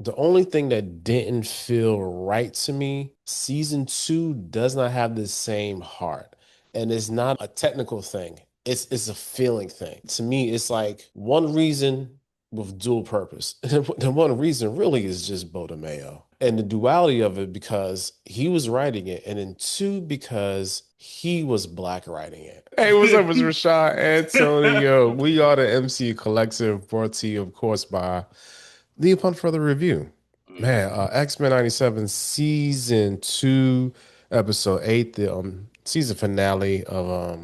The only thing that didn't feel right to me, season two does not have the same heart. And it's not a technical thing. It's a feeling thing. To me, it's like one reason with dual purpose. The one reason really is just Mayo. And the duality of it because he was writing it, and then two, because he was black writing it. Hey, what's up? It's Rashad Antonio. We are the MCU Collective, brought to you, of course, by the Upon Further Review. Man, X-Men 97 season 2, episode 8, the season finale of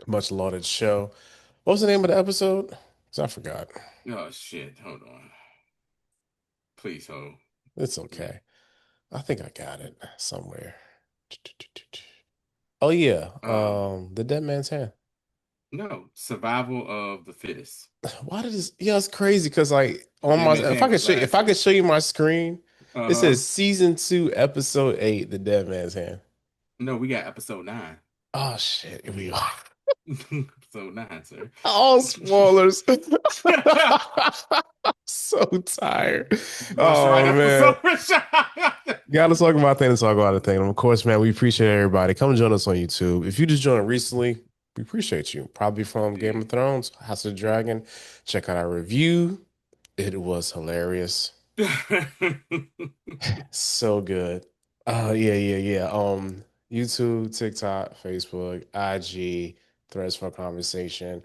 much lauded show. What was the name of the episode? 'Cause I forgot. Oh shit, hold on. Please hold. It's okay. I think I got it somewhere. Oh yeah, Um, the Dead Man's Hand. no, survival of the fittest. Why did this? Yeah, it's crazy because like on Dead my Man's Hand was if last I could week. show you my screen, it Uh-huh. says season 2, episode 8, the Dead Man's Hand. No, we got episode 9. Oh shit, here we are. Episode 9, sir. All spoilers. So tired. Watch the right Oh episode, man. Rashad. Gotta talk about things, talk about the thing. And of course, man, we appreciate everybody. Come join us on YouTube. If you just joined recently, we appreciate you. Probably from Game of Indeed. Thrones, House of the Dragon. Check out our review. It was hilarious. So good. Yeah. YouTube, TikTok, Facebook, IG, Threads for Conversation.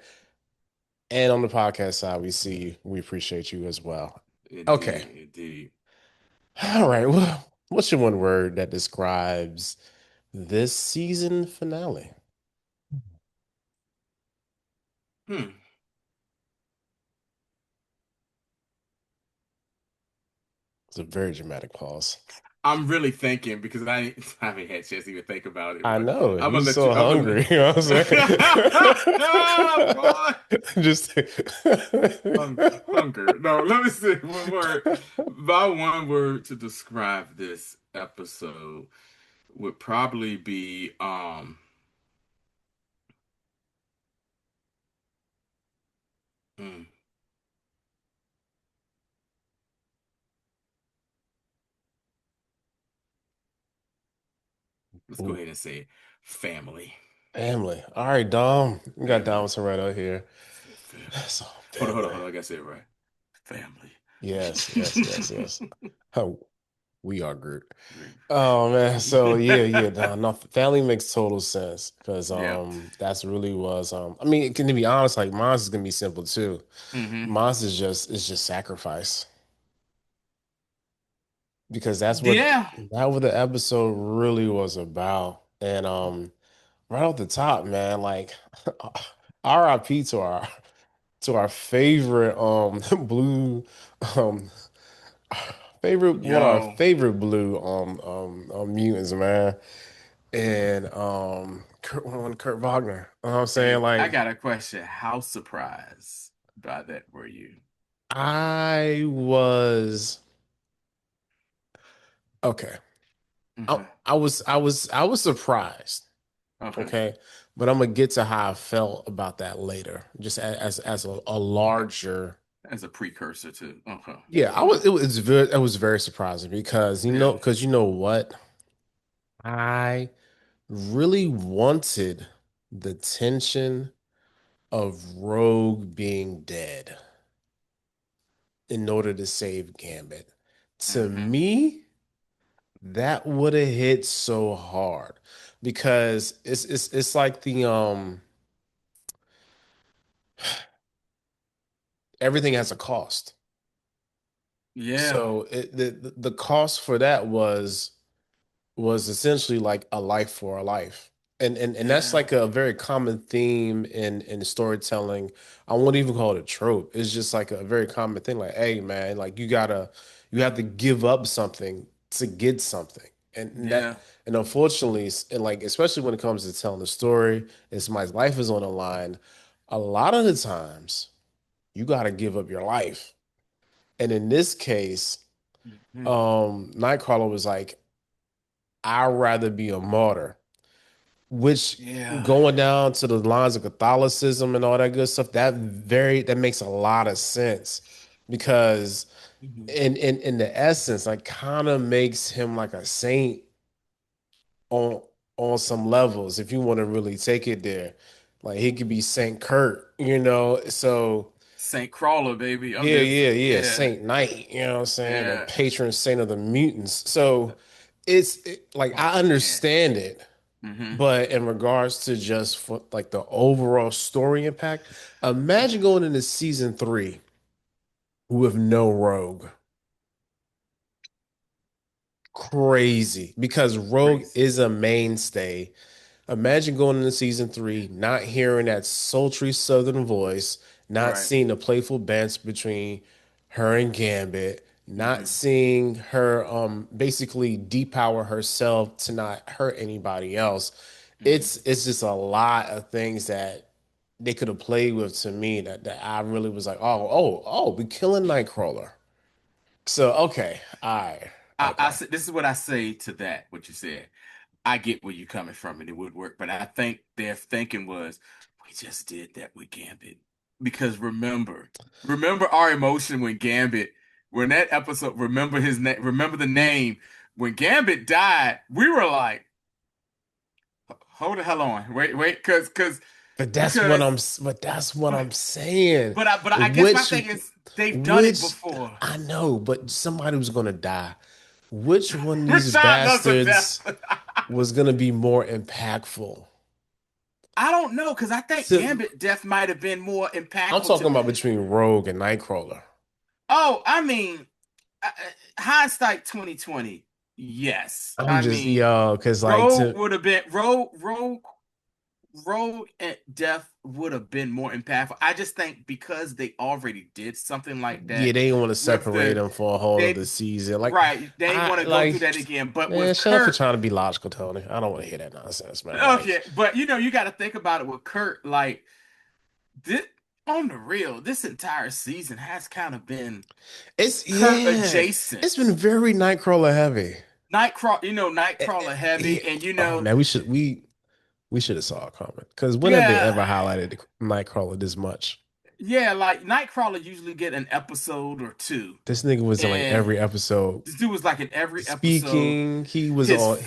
And on the podcast side, we see you. We appreciate you as well. Okay. Indeed, indeed. All right. Well, what's your one word that describes this season finale? Hmm. It's a very dramatic pause. I'm really thinking because I haven't had a chance to even think about it, I but know I'm you gonna let you. so I'm gonna. hungry. You know what I'm Boy, saying? Just hunger. No, let me see. One word. My one word to describe this episode would probably be mm, let's go Ooh, ahead and say it. Family. family. All right, Dom. We got Family. Dom right out here. Family. So Hold family. on. I gotta say it right. Family. Yes. Oh, we are Groot. Oh man, so yeah, no, family makes total sense because Yeah. that's really was I mean, to be honest, like mine's is gonna be simple too. Hmm. Mine's is just sacrifice because Yeah. that what the episode really was about. And right off the top, man, like RIP to our favorite blue um favorite one of our Yo. favorite blue mutants, man. And Kurt Wagner. You know what I'm saying? Hey, I Like got a question. How surprised by that were you? I was okay. Okay. I was surprised. Okay. Okay. But I'm gonna get to how I felt about that later. Just as a larger As a precursor to. Okay. yeah, it was very surprising because Yeah. you know what? I really wanted the tension of Rogue being dead in order to save Gambit. To Hmm. me, that would have hit so hard because it's like the everything has a cost. Yeah. So the cost for that was essentially like a life for a life. And that's Yeah. like a very common theme in storytelling. I won't even call it a trope. It's just like a very common thing. Like, hey man, like you have to give up something to get something. Yeah. And unfortunately, and like especially when it comes to telling the story, and somebody's life is on the line, a lot of the times you gotta give up your life. And in this case, Mhm. Nightcrawler was like, I'd rather be a martyr, which Yeah. going down to the lines of Catholicism and all that good stuff, that makes a lot of sense because Mhm. in the essence, like kind of makes him like a saint on some levels, if you want to really take it there. Like he could be Saint Kurt, So Saint Crawler, baby. I'm yeah, just yeah, yeah, yeah, Saint Knight, you know what I'm saying? The yeah. patron saint of the mutants. So like Oh I man. understand it, Hmm. but in regards to just for like the overall story impact, imagine going into season 3 with no Rogue. Crazy, because Rogue Crazy. is a mainstay. Imagine going into season 3, not hearing that sultry southern voice, not Right. seeing the playful banter between her and Gambit, not Hmm. seeing her basically depower herself to not hurt anybody else. Hmm. It's just a lot of things that they could have played with to me that I really was like, oh, we killing Nightcrawler. So okay, all right, I okay. said this is what I say to that. What you said. I get where you're coming from, and it would work. But I think their thinking was, we just did that with Gambit because remember our emotion when Gambit, when that episode, remember his name, remember the name. When Gambit died, we were like, hold the hell on, wait, But because that's what but I'm saying. but I guess my Which thing is they've done it which before. I know, but somebody was gonna die. Which one of these Rashad loves a bastards death. was gonna be more impactful? I don't know because I think To, Gambit death might have been more I'm impactful talking to. about between Rogue and Nightcrawler. Oh, I mean, hindsight 2020. Yes, I'm I just mean, because like to Rogue and Death would have been more impactful. I just think because they already did something like yeah, that they didn't want to with separate them for a whole of the they season. Like right, they want I to go through like that again. But man, with shut up for Kurt, trying to be logical, Tony. I don't want to hear that nonsense, man. Like okay, but you got to think about it with Kurt. Like this, on the real, this entire season has kind of been it's Kurt yeah, it's been adjacent. very Nightcrawler heavy. Nightcrawler, Eh, Nightcrawler eh, heavy, and oh man, we should have saw it coming. Because when have they yeah, ever highlighted Nightcrawler this much? yeah, like Nightcrawler usually get an episode or two, This nigga was in like and every episode this dude was like in every episode. speaking. He was His on.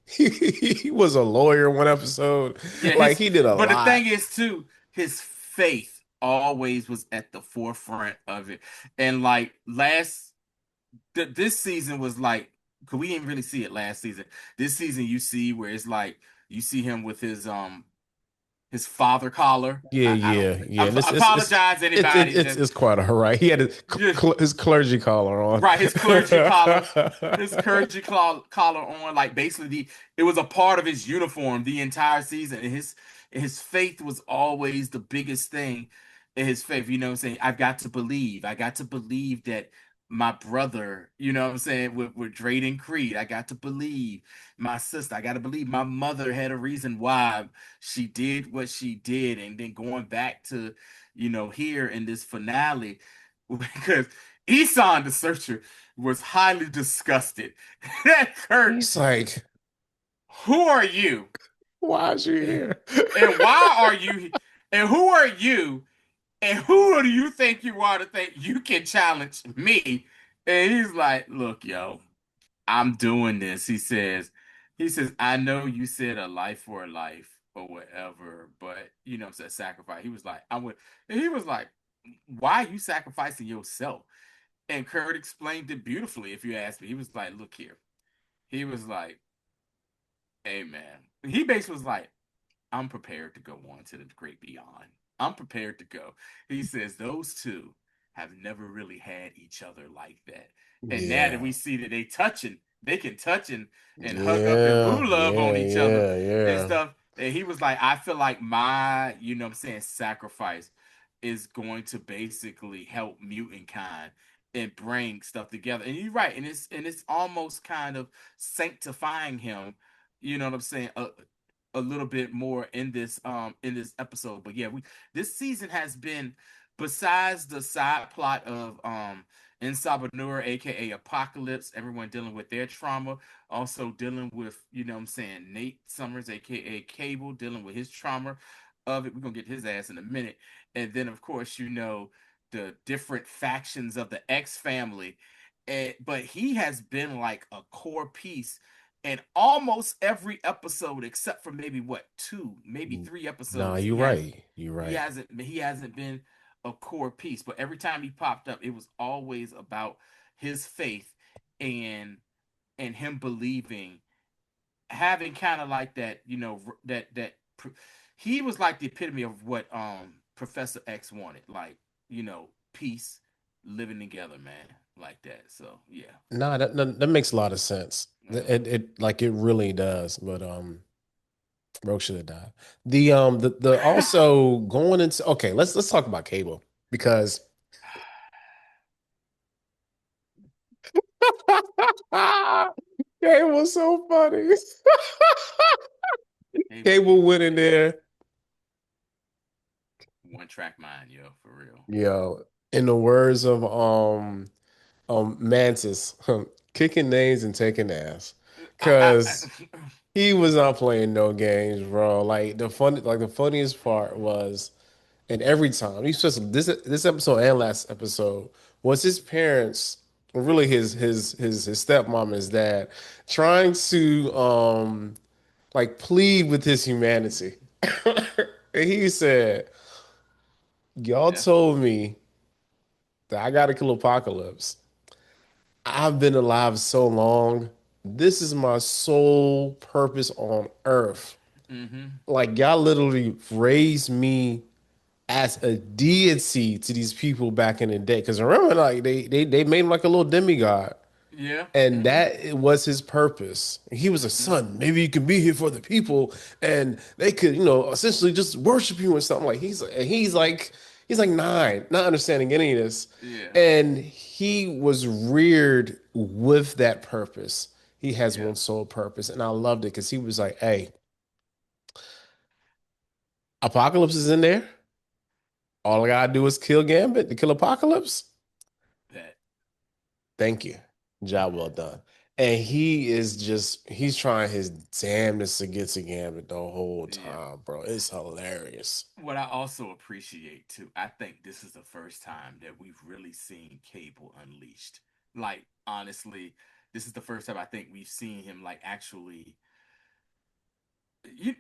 He was a lawyer one episode. yeah, Like his he did a but the lot. thing is too, his faith always was at the forefront of it, and like this season was like, cause we didn't really see it last season. This season you see where it's like you see him with his father collar. Yeah, I don't. yeah, yeah. I And apologize, anybody. it's quite all right. He had Just his clergy collar on. right, his clergy collar on. Like basically, it was a part of his uniform the entire season. And his faith was always the biggest thing. In his faith, you know what I'm saying? I've got to believe. I got to believe that my brother, you know what I'm saying, with Drayden Creed. I got to believe my sister. I got to believe my mother had a reason why she did what she did. And then going back to, here in this finale, because Isan the Searcher was highly disgusted that Kurt, He's like, who are you? why is you here? And why are you? And who are you? And who do you think you are to think you can challenge me? And he's like, look, yo, I'm doing this. He says, I know you said a life for a life or whatever, but said sacrifice. He was like, I would, and he was like, why are you sacrificing yourself? And Kurt explained it beautifully, if you ask me. He was like, look here. He was like, hey, man. He basically was like, I'm prepared to go on to the great beyond. I'm prepared to go. He says, those two have never really had each other like that. And now that Yeah, we see that they can touch and hug up and yeah, boo love on yeah, each other yeah, and yeah. stuff. And he was like, I feel like my, what I'm saying, sacrifice is going to basically help mutant kind and bring stuff together. And you're right, and it's almost kind of sanctifying him. You know what I'm saying? A little bit more in this episode. But yeah, we this season has been, besides the side plot of Insabanur, aka Apocalypse, everyone dealing with their trauma, also dealing with, what I'm saying, Nate Summers, aka Cable, dealing with his trauma of it. We're gonna get his ass in a minute. And then of course, the different factions of the X family. But he has been like a core piece in almost every episode except for maybe what two, maybe three Nah, episodes. you're right. You're right. He hasn't been a core piece. But every time he popped up, it was always about his faith and him believing, having kind of like that, he was like the epitome of what Professor X wanted, like, peace, living together, man, like that. So yeah. Nah, that makes a lot of sense. Yeah. It like it really does. But bro should have died. The also going into okay, let's talk about Cable because Cable was so funny. Abel Cable is went in there, one track mind, yo, for real. yo, in the words of Mantis, kicking names and taking ass. Cause he was not playing no games, bro. Like the funniest part was, and every time he says this episode and last episode was his parents, or really his stepmom and his dad, trying to like plead with his humanity. And he said, "Y'all Yeah. told me that I gotta kill Apocalypse. I've been alive so long. This is my sole purpose on Earth. Mm-hmm. Like y'all literally raised me as a deity to these people back in the day. Because remember, like they made him like a little demigod, Yeah. and Mm-hmm. that it was his purpose. He was a Mm-hmm. son. Maybe you could be here for the people, and they could, essentially just worship you and something. Like he's like nine, not understanding any of this, Yeah. and he was reared with that purpose. He has Yeah. one sole purpose, and I loved it because he was like, "Hey, Apocalypse is in there. All I gotta do is kill Gambit to kill Apocalypse. That. Thank you. Job well done." And he's trying his damnedest to get to Gambit the whole Yeah. time, bro. It's hilarious. What I also appreciate too, I think this is the first time that we've really seen Cable unleashed. Like, honestly, this is the first time I think we've seen him like you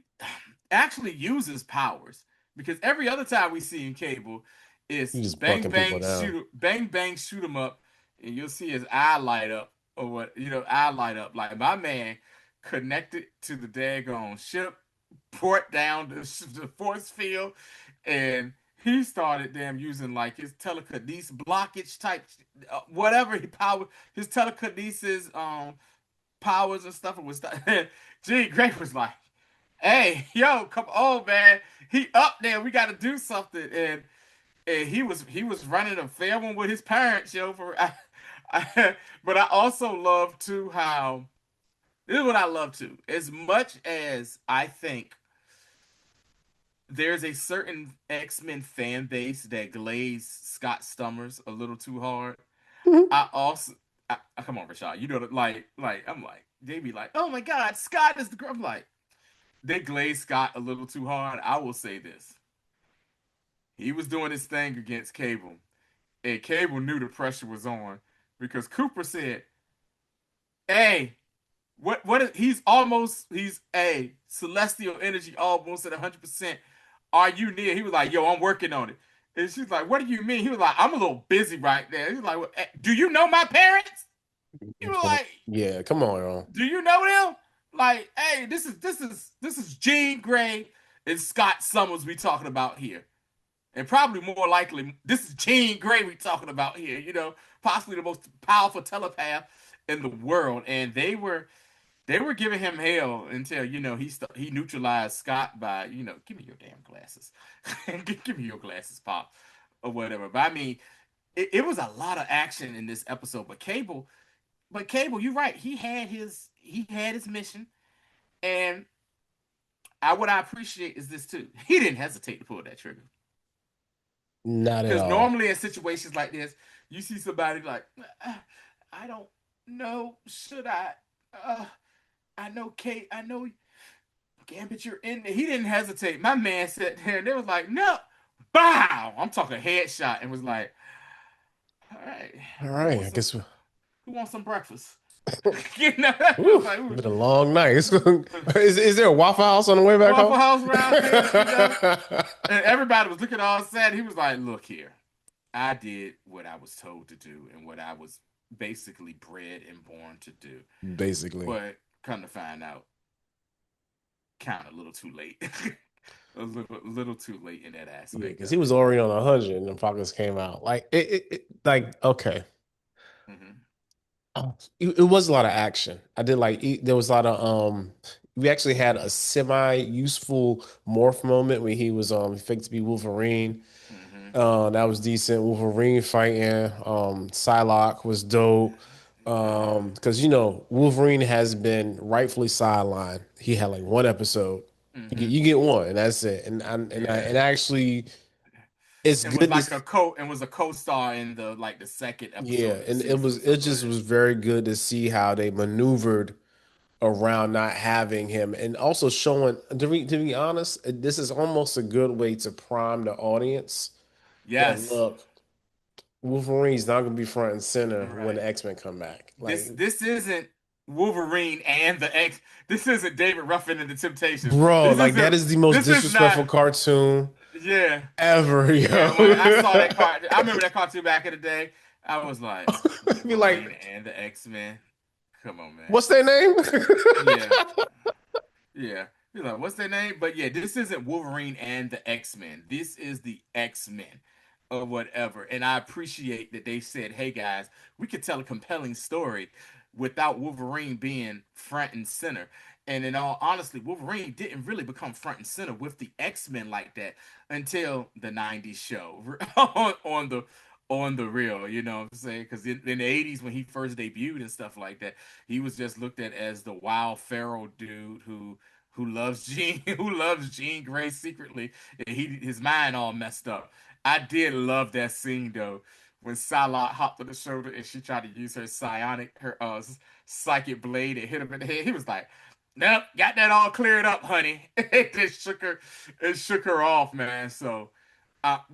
actually use his powers, because every other time we see in Cable is He's just bucking people down. bang bang shoot him up, and you'll see his eye light up, or what, eye light up. Like, my man connected to the daggone ship, port down the force field, and he started damn using like his telekinesis blockage type, whatever he power, his telekinesis powers and stuff. And was Gene Grey was like, "Hey, yo, come on, man. He up there. We got to do something." And he was running a fair one with his parents, yo. But I also love too how this is what I love too. As much as I think there's a certain X-Men fan base that glaze Scott Summers a little too hard, I also come on, Rashad. You know that, like I'm like, they be like, "Oh my God, Scott is the girl." I'm like, they glaze Scott a little too hard. I will say this: he was doing his thing against Cable, and Cable knew the pressure was on, because Cooper said, "Hey, he's a celestial energy almost at 100%. Are you near?" He was like, "Yo, I'm working on it." And she's like, "What do you mean?" He was like, "I'm a little busy right there." He's like, well, "Do you know my parents?" He was like, Yeah, come on, bro. "Do you know them?" Like, "Hey, this is Jean Grey and Scott Summers we talking about here." And probably more likely, this is Jean Grey we talking about here, possibly the most powerful telepath in the world. And they were giving him hell until he neutralized Scott by, give me your damn glasses, give me your glasses, Pop, or whatever. But I mean, it was a lot of action in this episode. But Cable, you're right. He had his mission, and what I appreciate is this too. He didn't hesitate to pull that trigger, Not at because all. normally in situations like this, you see somebody like, I don't know, should I? Uh, I know Kate. I know Gambit, you're in there. He didn't hesitate. My man sat there and they was like, "No, Bow! I'm talking headshot and was like, all right, All who right, wants I some guess. who wants some breakfast? You know, I was Whew, like, ooh. been a long night. Is there a Waffle House on the way back Waffle home? House around here, you know? And everybody was looking all sad. He was like, look here. I did what I was told to do and what I was basically bred and born to do. Basically. But come to find out, kind of a little too late. A little too late in that Yeah, aspect because he of was it. already on 100 and the Falcons came out. Like like okay. Hmm. It was a lot of action. I did like there was a lot of we actually had a semi-useful morph moment when he was faked to be Wolverine. Hmm. That was decent. Wolverine fighting. Psylocke was dope. Uh-huh. Because Wolverine has been rightfully sidelined. He had like one episode. Hmm. You get one, and that's it. And Yeah. actually, it's And was good to like a co-star in the second yeah, episode of the and season, it something like just that. was very good to see how they maneuvered around not having him, and also showing to be honest, this is almost a good way to prime the audience that Yes. look, Wolverine's not gonna be front and center when the Right. X-Men come back. This Like, this isn't Wolverine and the X. This isn't David Ruffin and the Temptations. bro, This like that isn't. is the most This is not. disrespectful cartoon Yeah. ever, Yeah. When I saw yo. that card, I remember that cartoon back in the day. I was like, Be Wolverine like, and the X-Men. Come on, man. what's their name? Yeah. Yeah. You're like, what's their name? But yeah, this isn't Wolverine and the X-Men. This is the X-Men or whatever. And I appreciate that they said, hey guys, we could tell a compelling story without Wolverine being front and center. And in all honesty, Wolverine didn't really become front and center with the X-Men like that until the 90s show on the real, you know what I'm saying? Because in the 80s when he first debuted and stuff like that, he was just looked at as the wild feral dude who loves Jean who loves Jean Grey secretly. And his mind all messed up. I did love that scene though when Psylocke hopped on the shoulder and she tried to use her psychic blade and hit him in the head. He was like, "Nope, got that all cleared up, honey." It shook her off, man. So,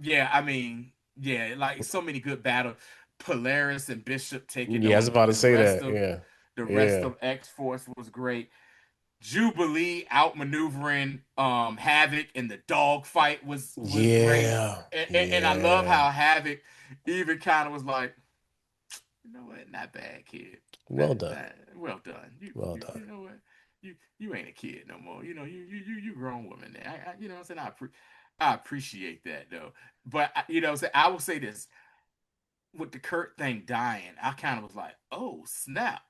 yeah, I mean, yeah, like so many good battles. Polaris and Bishop taking Yeah, I was on about to the say rest that. of Yeah. the rest Yeah. of X Force was great. Jubilee outmaneuvering Havoc in the dog fight was great. Yeah. And I love Yeah. how Havoc even kind of was like, you know what, not bad, kid. Well done. Well done. You Well you done. you know what? You ain't a kid no more. You know, you grown woman now. You know what I'm saying? I appreciate that though. But I will say this with the Kurt thing dying, I kind of was like, oh snap.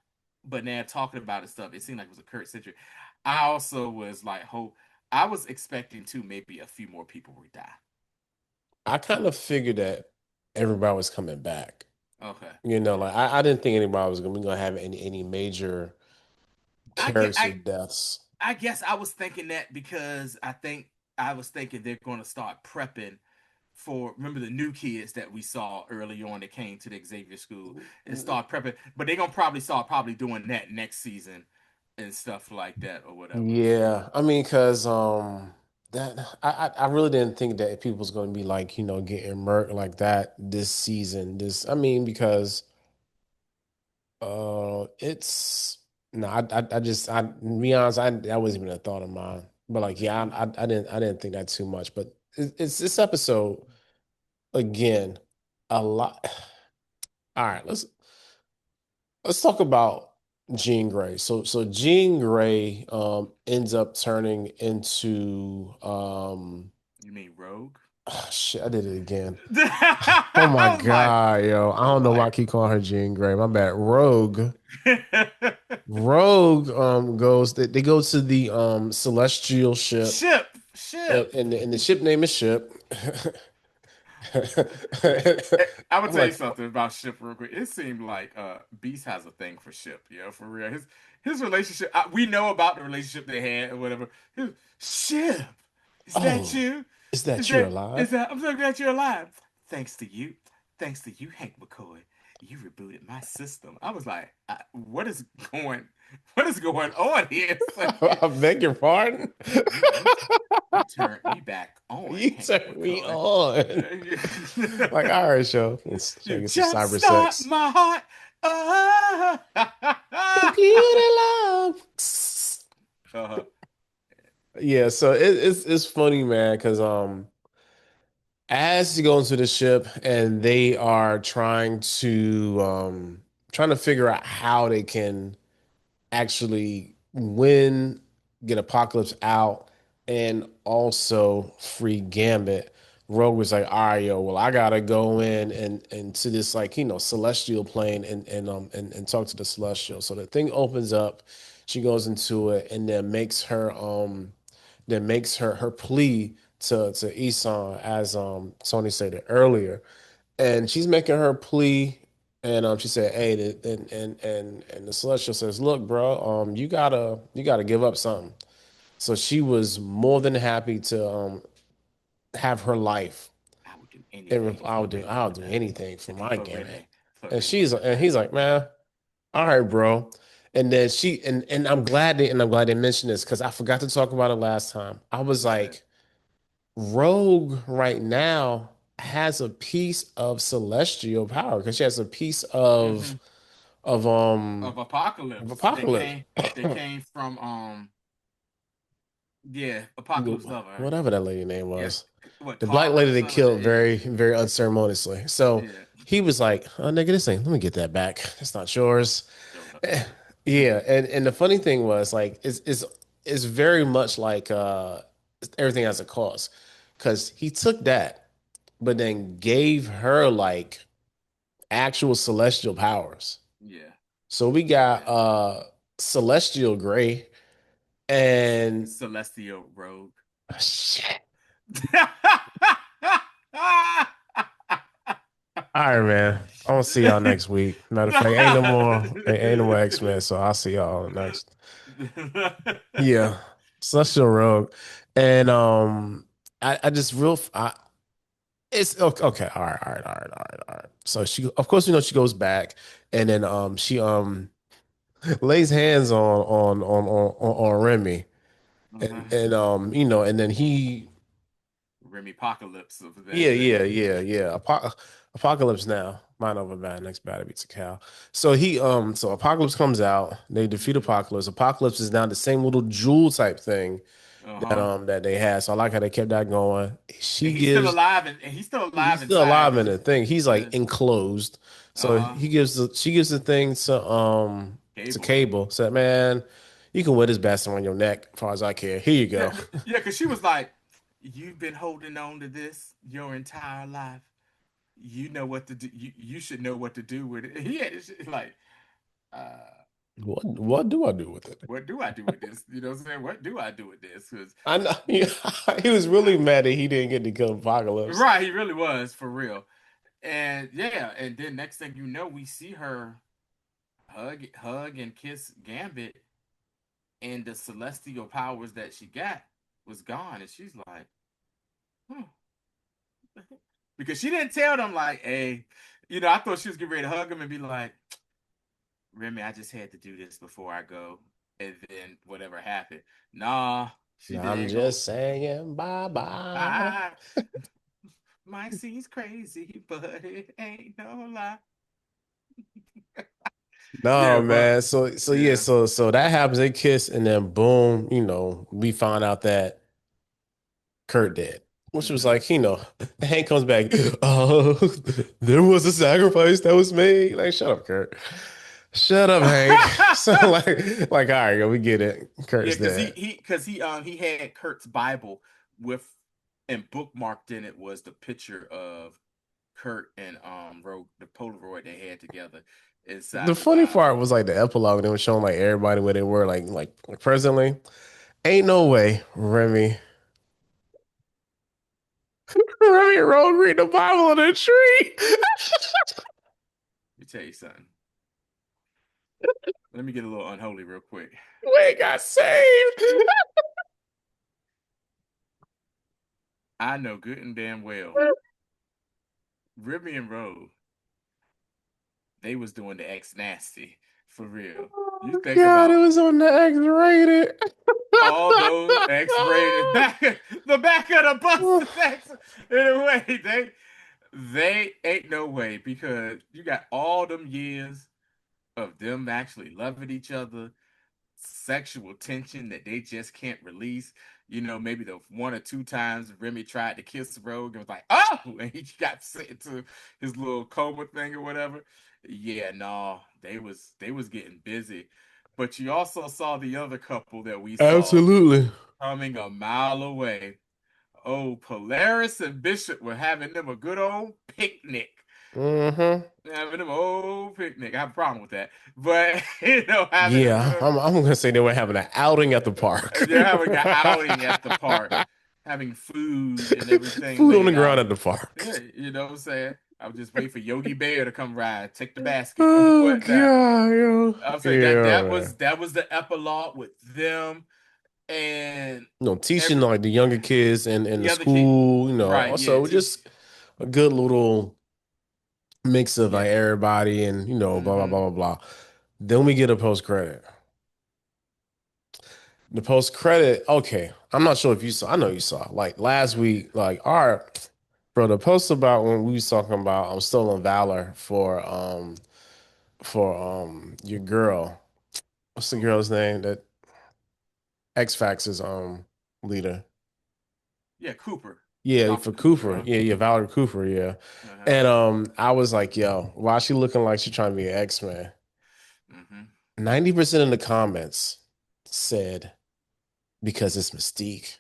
But now talking about it stuff, it seemed like it was a Kurt centric. I also was like, hope I was expecting to maybe a few more people would die. I kind of figured that everybody was coming back. Okay. Like I didn't think anybody was gonna have any major I get character deaths. I guess I was thinking that because I was thinking they're going to start prepping for remember the new kids that we saw early on that came to the Xavier school and start prepping, but they're gonna probably start doing that next season and stuff like that or whatever. So Yeah, I mean, because that I really didn't think that people was going to be like getting murked like that this season. This I mean because it's no I just I to be honest that wasn't even a thought of mine. But like yeah I didn't think that too much. But it's this episode again a lot. All right, let's talk about Jean Grey. So Jean Grey ends up turning into you mean Rogue? shit, I did it again. Oh my I was like, God, yo. I I don't was know why I like, keep calling her Jean Grey. My bad. Rogue. Rogue goes they go to the celestial ship ship. and the ship name is Ship. I would I'm tell you like, something about Ship real quick. It seemed like Beast has a thing for Ship, for real. His relationship, we know about the relationship they had or whatever. Ship, is that oh, you? is Is that you're that is alive? that? I'm so glad you're alive. Thanks to you, Hank McCoy. You rebooted my system. I was like, going, what is going on here? I beg your pardon. You you turned me back on, You Hank turned me McCoy. on. Like, all right, show. Let's check You it some just cyber start sex. my heart. Computer love. uh-huh. Yeah, so it's funny, man, because as you go into the ship and they are trying to figure out how they can actually win, get Apocalypse out, and also free Gambit. Rogue was like, all right, yo, well, I gotta go in and to this like, celestial plane and talk to the celestial. So the thing opens up, she goes into it and then makes her plea to Isan as Tony stated earlier. And she's making her plea, and she said, "Hey," and the celestial says, "Look, bro, you gotta give up something." So she was more than happy to have her life, I would do and anything I'll for do Remy. I'll do anything for my For gamut. Remy. For And Remy. he's like, man, all right, bro. And then and I'm glad they mentioned this because I forgot to talk about it last time. I was What's that? like, Rogue right now has a piece of celestial power because she has a piece Mm-hmm. of Of of Apocalypse. apocalypse. They came from yeah, Apocalypse Lover. Whatever that lady name Yeah. was. What, The black Clara lady or they something? killed very, very unceremoniously. So Yeah. he was like, oh nigga, this ain't let me get that back. That's not yours. Showed up Eh, there. Yeah, and the funny thing was like it's very much like everything has a cost. Cause he took that, but then gave her like actual celestial powers. Yeah. So we got Yeah. Celestial Gray and Celestial Rogue. shit. All right, man. I'm gonna see y'all next week. Matter of fact, ain't no more X-Men, so I'll see y'all next. Yeah. Celestial Rogue. And I just real it's okay, okay. All right, all right, all right, all right, all right. So she of course she goes back and then she lays hands on Remy and and then he Remy Apocalypse of yeah, that. yeah, yeah, yeah. Apocalypse now. Mind over bad. Next battle beats a cow. So so Apocalypse comes out. They defeat Mm-hmm. Apocalypse. Apocalypse is now the same little jewel type thing Uh-huh. that they had. So I like how they kept that going. And She gives he's still alive he's still inside. alive in It's the just thing. He's yeah. like enclosed. So Uh-huh. she gives the thing to Cable. Cable. Said, man, you can wear this bastard on your neck as far as I care. Here you Yeah, go. yeah, because she was like, you've been holding on to this your entire life. You know what to do. You should know what to do with it. He had this shit like, uh, What do I do with it? what do I do with this? You know what I'm saying? What do I do with this? Because I know he was really mad that he didn't get to kill Apocalypse. right, he really was for real. And yeah, and then next thing you know, we see her hug and kiss Gambit, and the celestial powers that she got was gone, and she's like, hmm. Because she didn't tell them like, hey, I thought she was getting ready to hug him and be like, Remy, I just had to do this before I go, and then whatever happened. Nah, she I'm didn't go. just saying bye bye. Bye. My scene's crazy, but it ain't no lie. No, Yeah, but man. So yeah, yeah. so that happens. They kiss, and then boom, we find out that Kurt dead. Which was Mm-hmm. like, Hank comes back. Oh, there was a sacrifice that was made. Like, shut up, Kurt. Shut up, Hank. So all right, yo, we get it. Yeah, Kurt's because dead. he had Kurt's Bible with and bookmarked in it was the picture of Kurt and Rogue, the Polaroid they had together The inside the funny Bible. part was like the epilogue. They were showing like everybody where they were, like presently. Ain't no way, Remy. Remy and Rogue read the Bible on a tree. Let me tell you something. Let me get a little unholy real quick. We got saved. I know good and damn well Remy and Rogue they was doing the X nasty for real. You Oh think God, it about was on the X-rated. all those X-rated the back of the bus, the X. Anyway, they ain't no way because you got all them years of them actually loving each other, sexual tension that they just can't release. You know, maybe the one or two times Remy tried to kiss Rogue and was like, oh, and he got sent into his little coma thing or whatever. Yeah, no, they was getting busy. But you also saw the other couple that we saw Absolutely. coming a mile away. Oh, Polaris and Bishop were having them a good old picnic. Mm-hmm. Having them old picnic. I have a problem with that. But you know, having a Yeah, good I'm gonna say they were having an outing at the park. they're having an outing at the park, having food and everything Food on the laid ground out. at the park. Yeah, you know what I'm saying? I would just wait for Yogi Bear to come ride, take the basket or Oh whatnot. God, yo. I'll say that Yeah, that man. was that was the epilogue with them and Teaching every like the younger kids and the the other kid. school, Right, yeah, also teach. just a good little mix of like Yeah. everybody and blah blah Mm-hmm. blah blah blah. Then we get a post credit. The post credit, okay. I'm not sure if you saw. I know you saw. Like last week, like all right, bro. The post about when we was talking about stolen valor for your girl. What's the Who? girl's name? That X Factor's leader. Yeah, Cooper. Yeah, Dr. for Cooper, Cooper. huh? Yeah, yeah, Valerie Cooper, yeah. Uh-huh. And I was like, yo, why she looking like she trying to be an X-Men? Mm-hmm. 90% of the comments said because it's Mystique.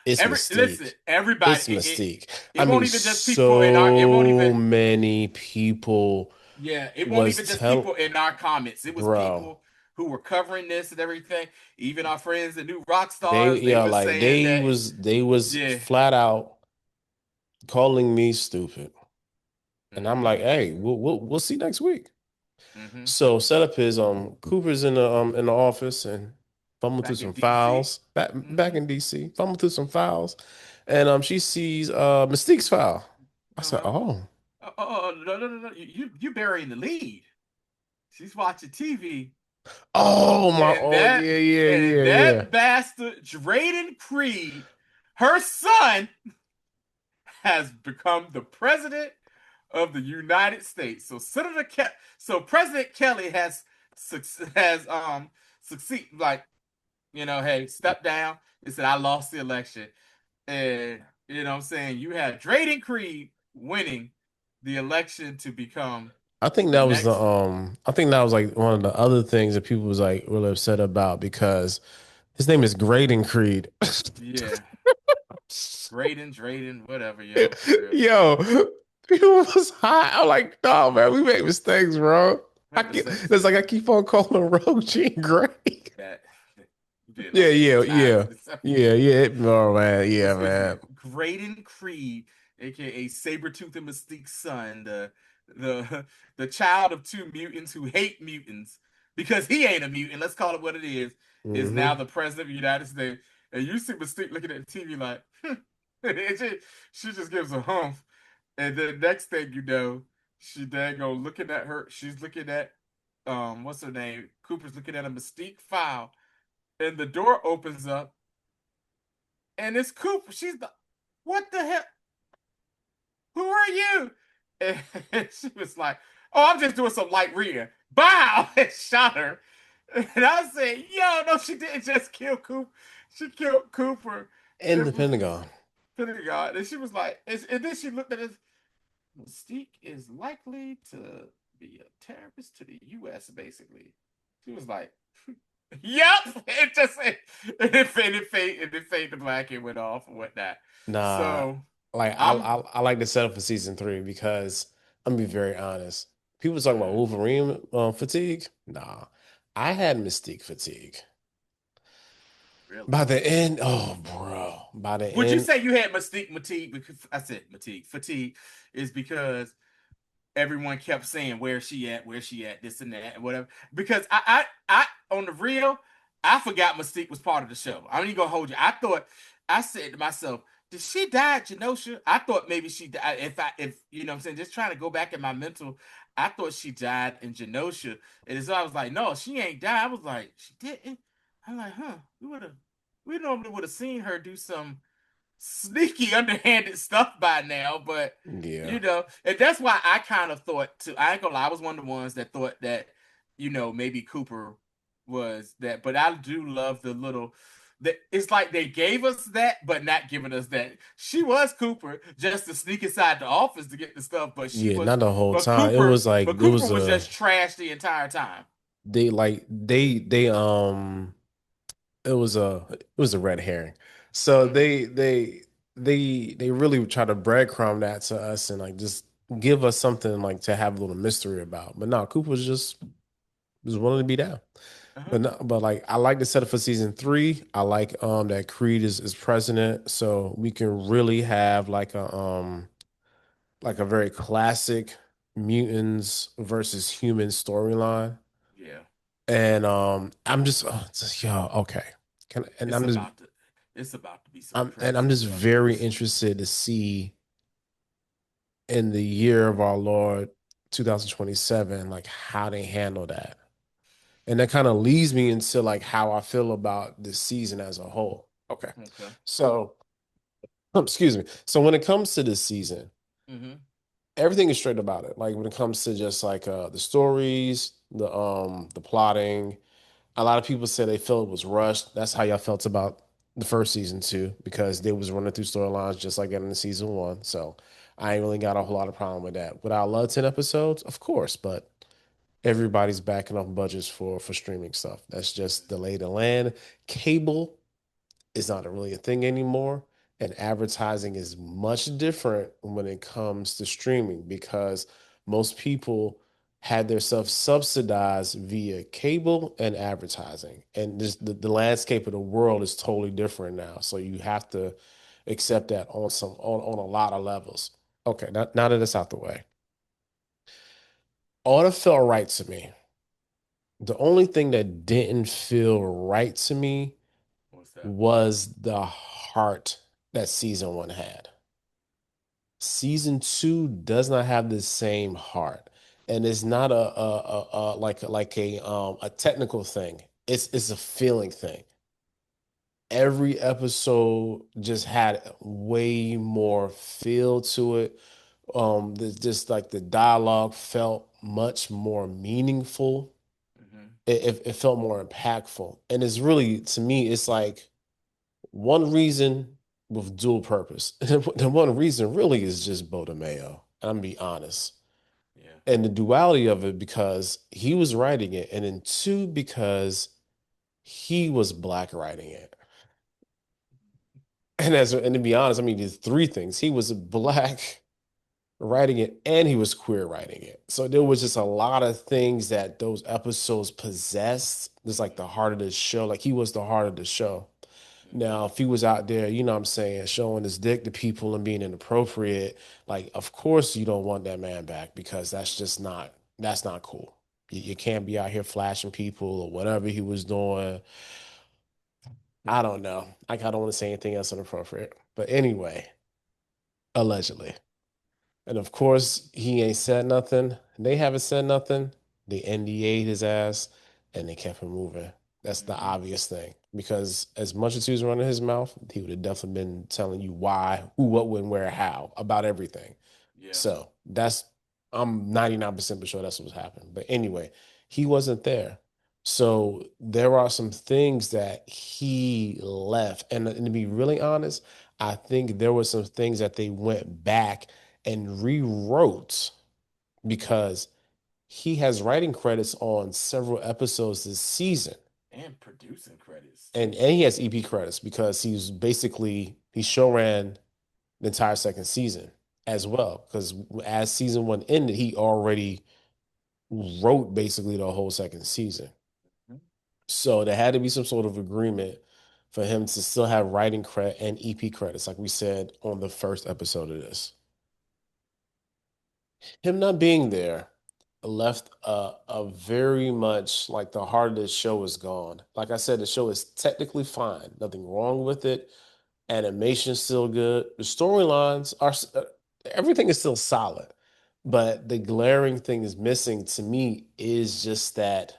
It's Listen, Mystique. everybody, It's Mystique. I it mean, won't even just people in our it won't so even many people yeah, it won't was even just people tell in our comments. It was bro. people who were covering this and everything. Even our friends, the new rock They stars, they yeah, were like saying that they was yeah. flat out calling me stupid. And I'm like, Mm-hmm. hey, we'll see next week. Mm-hmm. So setup is Cooper's in the office and fumbling through Back in some DC. files back Mm-hmm. in DC, fumbling through some files, and she sees Mystique's file. I said, Uh-huh. oh, Oh, no, no, no, no. You burying the lead. She's watching TV. oh my, And oh that yeah, yeah, and yeah, yeah. that bastard Drayden Creed, her son, has become the president of the United States. So President Kelly has succeed like hey, step down. He said I lost the election. And you know what I'm saying? You had Drayden Creed winning the election to become the next I think that was like one of the other things that people was like really upset about because his name is Graydon Creed. yeah, Drayden, whatever, yo, for real. Yo, it was hot. I'm like, no, man, we make mistakes, bro. Make mistakes. It's like I keep on calling Rogue Jean Grey. That you did Yeah, like three yeah, times. yeah, yeah, yeah. Oh man, yeah, This is man. Graydon Creed, aka Sabretooth and Mystique's son, the the child of two mutants who hate mutants because he ain't a mutant. Let's call it what it is now Hmm. the president of the United States. And you see Mystique looking at the TV like, and she just gives a humph. And then next thing you know, she dang go looking at her. She's looking at what's her name? Cooper's looking at a Mystique file, and the door opens up, and it's Cooper. She's the what the hell? Who are you? And she was like, oh, I'm just doing some light reading. Bow! And shot her. And I said, yo, no, she didn't just kill Cooper. She killed Cooper. In It the was Pentagon. Pentagon. And she was like, and then she looked at us. Mystique is likely to be a terrorist to the U.S., basically. She was like, yep. It just, it faded to black and went off and whatnot. Nah, So, like I'm, I like the setup for season three because I'm gonna be very honest. People talk about mm, Wolverine fatigue. Nah, I had Mystique fatigue. really. By the end, oh bro, by the Would you end, say you had Mystique fatigue? Because I said fatigue. Fatigue is because everyone kept saying where's she at, where's she at, this and that, and whatever. Because on the real, I forgot Mystique was part of the show. I'm even gonna hold you. I said to myself, did she die at Genosha? I thought maybe she died. If you know what I'm saying, just trying to go back in my mental, I thought she died in Genosha, and so I was like, no, she ain't died. I was like, she didn't. I'm like, huh? We normally would have seen her do some sneaky, underhanded stuff by now, but Yeah. and that's why I kind of thought too. I ain't gonna lie, I was one of the ones that thought that, maybe Cooper was that, but I do love the little. That it's like they gave us that, but not giving us that. She was Cooper just to sneak inside the office to get the stuff, but she Yeah, was, not the whole but time. It Cooper, was like but it Cooper was was a just trash the entire time. they it was a red herring. So Mm-hmm. they really try to breadcrumb that to us and like just give us something like to have a little mystery about. But no, Cooper was willing to be down. Uh-huh. But no, but like I like the setup for season three. I like that Creed is president, so we can really have like a very classic mutants versus humans storyline. Yeah, And I'm just yo, okay. And it's about to, it's about to be so I'm crazy, just bro. very interested to see in the year of our Lord 2027, like how they handle that. And that kind of leads me into like how I feel about this season as a whole. Okay. Okay. So, excuse me. So when it comes to this season, Mm-hmm. everything is straight about it. Like when it comes to just like the stories, the plotting. A lot of people say they feel it was rushed. That's how y'all felt about the first season too, because they was running through storylines just like that in the season one. So I ain't really got a whole lot of problem with that. Would I love 10 episodes? Of course, but everybody's backing off budgets for streaming stuff. That's just the lay of the land. Cable is not really a thing anymore. And advertising is much different when it comes to streaming because most people had their stuff subsidized via cable and advertising. And just the landscape of the world is totally different now. So you have to accept that on a lot of levels. Okay, now that it's out the way. All that felt right to me. The only thing that didn't feel right to me What's that? was the heart that season one had. Season two does not have the same heart, and it's not a technical thing. It's a feeling thing. Every episode just had way more feel to it. Just like the dialogue felt much more meaningful. Mm-hmm. It felt more impactful, and it's really to me, it's like one reason with dual purpose. The one reason really is just Bo Mayo. I'm gonna be honest. Yeah. And the duality of it because he was writing it, and then two, because he was black writing it. And to be honest, I mean, there's three things. He was black writing it, and he was queer writing it. So there was just a lot of things that those episodes possessed. It's like the heart of the show. Like he was the heart of the show. Mm-hmm. Now, if he was out there, you know what I'm saying, showing his dick to people and being inappropriate, like, of course you don't want that man back because that's not cool. You can't be out here flashing people or whatever he was doing. I don't know. Like, I don't want to say anything else inappropriate. But anyway, allegedly. And of course, he ain't said nothing. They haven't said nothing. They NDA'd his ass and they kept him moving. That's the Mm-hmm. obvious thing. Because as much as he was running his mouth, he would have definitely been telling you why, who, what, when, where, how about everything. Yeah. So I'm 99% sure that's what's happened. But anyway, he wasn't there. So there are some things that he left. And to be really honest, I think there were some things that they went back and rewrote because he has writing credits on several episodes this season. And producing credits And too. he has EP credits because he show ran the entire second season as well. Because as season one ended, he already wrote basically the whole second season. Mhm. So there had to be some sort of agreement for him to still have writing credit and EP credits, like we said on the first episode of this. Him not being there left a very much like the heart of the show is gone. Like I said, the show is technically fine, nothing wrong with it. Animation's still good. The storylines are everything is still solid, But the glaring thing is missing to me is just that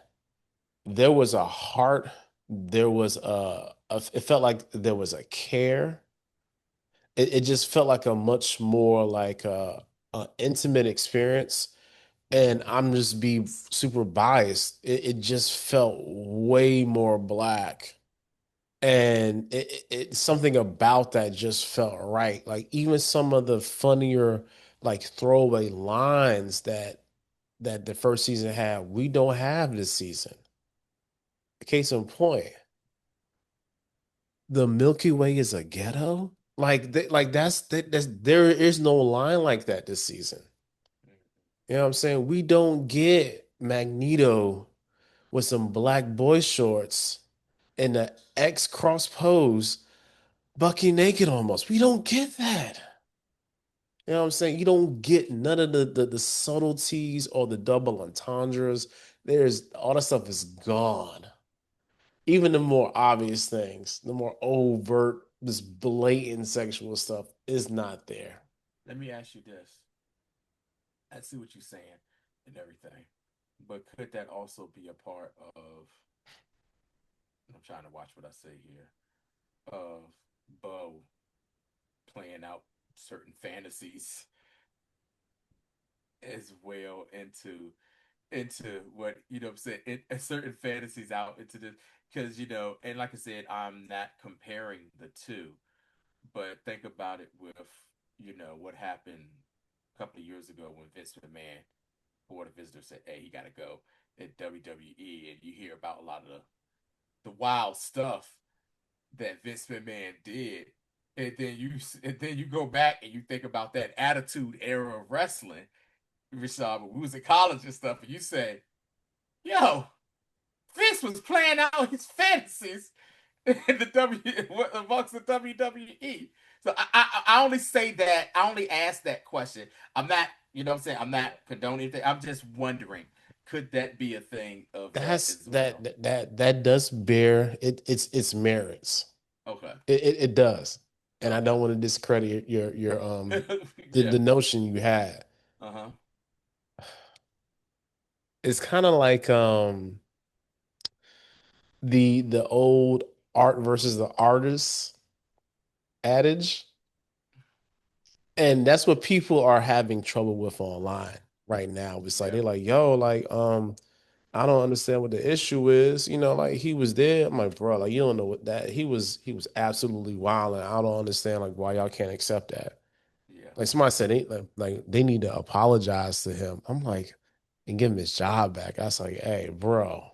there was a heart, there was it felt like there was a care. It just felt like a much more like a intimate experience. And I'm just be super biased. It just felt way more black. And something about that just felt right. Like even some of the funnier like throwaway lines that the first season had, we don't have this season. Case in point, the Milky Way is a ghetto. Like that's there is no line like that this season. You know what I'm saying? We don't get Magneto with some black boy shorts and the X cross pose, Bucky naked almost. We don't get that. You know what I'm saying? You don't get none of the subtleties or the double entendres. There's all that stuff is gone. Even the more obvious things, the more overt, this blatant sexual stuff is not there. Let me ask you this. I see what you're saying and everything, but could that also be a part of? I'm trying to watch what I say here. Of Bo playing out certain fantasies as well into what I'm saying, certain fantasies out into this because and like I said, I'm not comparing the two, but think about it with what happened a couple of years ago when Vince McMahon Board of Visitors said, "Hey, he got to go" at WWE, and you hear about a lot of the wild stuff that Vince McMahon did, and then you go back and you think about that Attitude Era of wrestling, Rashad, when we was in college and stuff, and you say, "Yo, Vince was playing out his fantasies in the amongst the WWE." So I only say that I only ask that question. I'm not, what I'm saying, I'm not condoning anything. I'm just wondering, could that be a thing of that That's as well? that does bear its merits. Okay. It does. And I Okay. don't want to discredit your Yeah. the notion you had. Uh-huh. It's kind of like the old art versus the artist adage. And that's what people are having trouble with online right now. It's like Yeah. they're like, yo, like, I don't understand what the issue is. Like he was there. I'm like, bro, like you don't know what that he was absolutely wild, and I don't understand like why y'all can't accept that. Yeah. Like somebody said like they need to apologize to him. I'm like, and give him his job back. I was like, hey, bro.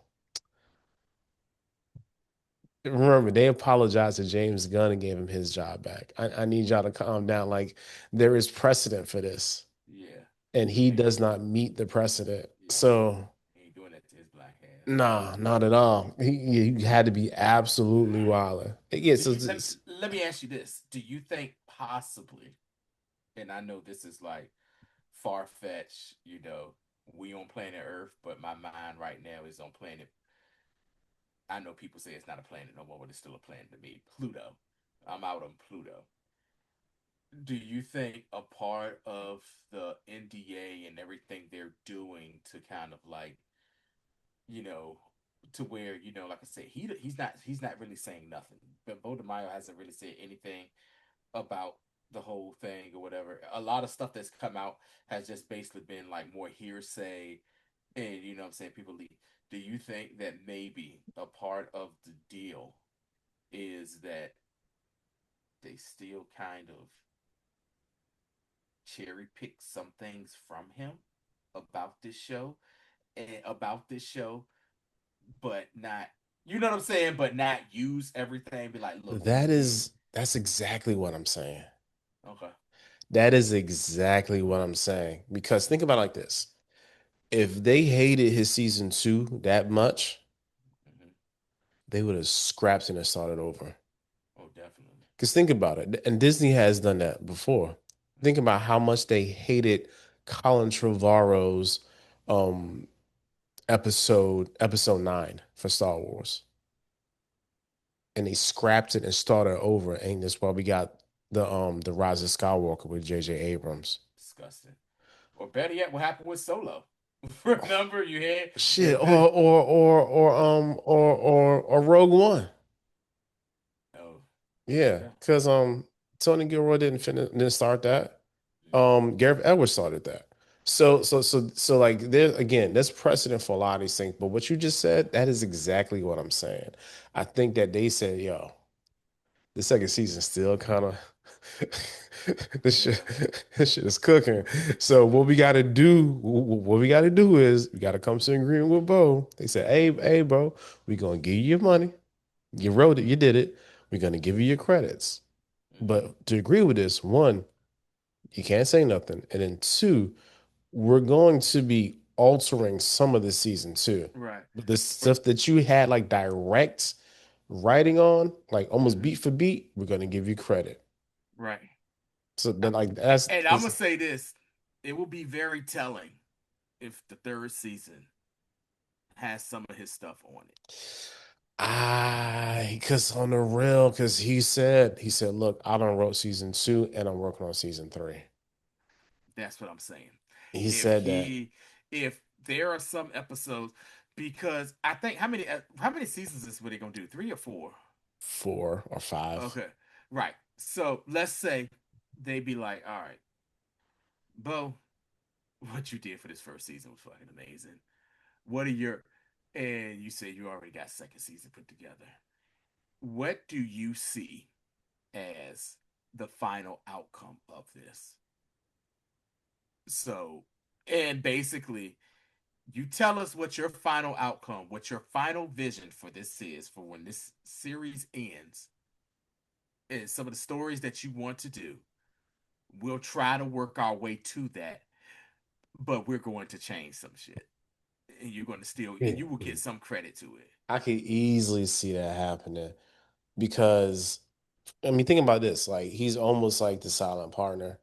Remember, they apologized to James Gunn and gave him his job back. I need y'all to calm down. Like, there is precedent for this, Yeah. and he And does not meet the precedent. yeah, So, he ain't doing that to his black ass. nah, not at all. He had to be absolutely wild. Yeah, Do so you let me ask you this. Do you think possibly, and I know this is like far fetched, we on planet Earth, but my mind right now is on planet. I know people say it's not a planet no more, but it's still a planet to me. Pluto. I'm out on Pluto. Do you think a part of the NDA and everything they're doing to kind of like, you know, to where, like I said, he's not really saying nothing. But Bo DeMaio hasn't really said anything about the whole thing or whatever. A lot of stuff that's come out has just basically been like more hearsay, and what I'm saying, people leave. Do you think that maybe a part of the deal is that they still kind of cherry pick some things from him about this show and about this show, but not, what I'm saying, but not use everything. Be like, look, that's exactly what I'm saying. okay. That is exactly what I'm saying. Because think about it like this. If they hated his season two that much, Hmm. they would have scrapped it and started over. Oh, definitely. Because think about it, and Disney has done that before. Think Hmm. about how much they hated Colin Trevorrow's um episode 9 for Star Wars. And they scrapped it and started over. And that's why we got the Rise of Skywalker with J.J. Abrams. Disgusting. Or better yet, what happened with Solo? Remember you had Shit, that the or Rogue One. oh Yeah, yeah. because Tony Gilroy didn't start that. Hmm. Gareth Edwards started that. So like there again, there's precedent for a lot of these things. But what you just said, that is exactly what I'm saying. I think that they said, yo, the second season still kind of this shit Yeah. this shit is cooking. So what we gotta do, what we gotta do is we gotta come to an agreement with Bo. They said, hey, bro, we gonna give you your money. You wrote it, you did it. We're gonna give you your credits. Hmm. But to agree with this, one, you can't say nothing. And then two, we're going to be altering some of the season too. Right. But the But stuff that you had like direct writing on, like almost hmm beat for beat, we're gonna give you credit. right. So then like that's And I'm it's gonna say this: it will be very telling if the third season has some of his stuff on it. because on the real, because he said, look, I done wrote season two and I'm working on season three. That's what I'm saying. He If said that he, if there are some episodes, because I think how many seasons is what they gonna do? Three or four? 4 or 5. Okay, right. So let's say they be like, all right, Bo, what you did for this first season was fucking amazing. What are your, and you said you already got second season put together. What do you see as the final outcome of this? So, and basically, you tell us what your final outcome, what your final vision for this is for when this series ends, and some of the stories that you want to do. We'll try to work our way to that, but we're going to change some shit. And you're going to still, and Yeah. you will get some credit to it. I could easily see that happening because I mean, think about this. Like he's almost like the silent partner.